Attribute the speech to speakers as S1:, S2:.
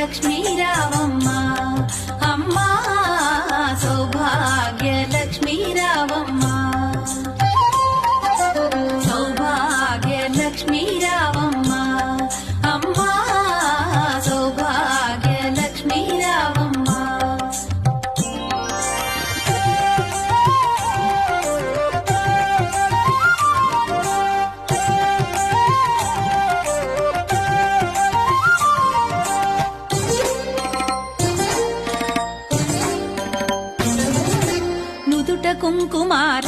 S1: లక్ష్మీ రావమ్మ అమ్మా సౌభాగ్య లక్ష్మీ రావమ్మ సౌభాగ్య లక్ష్మీ రావమ్మ అమ్మా సౌభాగ్య లక్ష్మీ రావమ్మ నుదుట కుంకుమార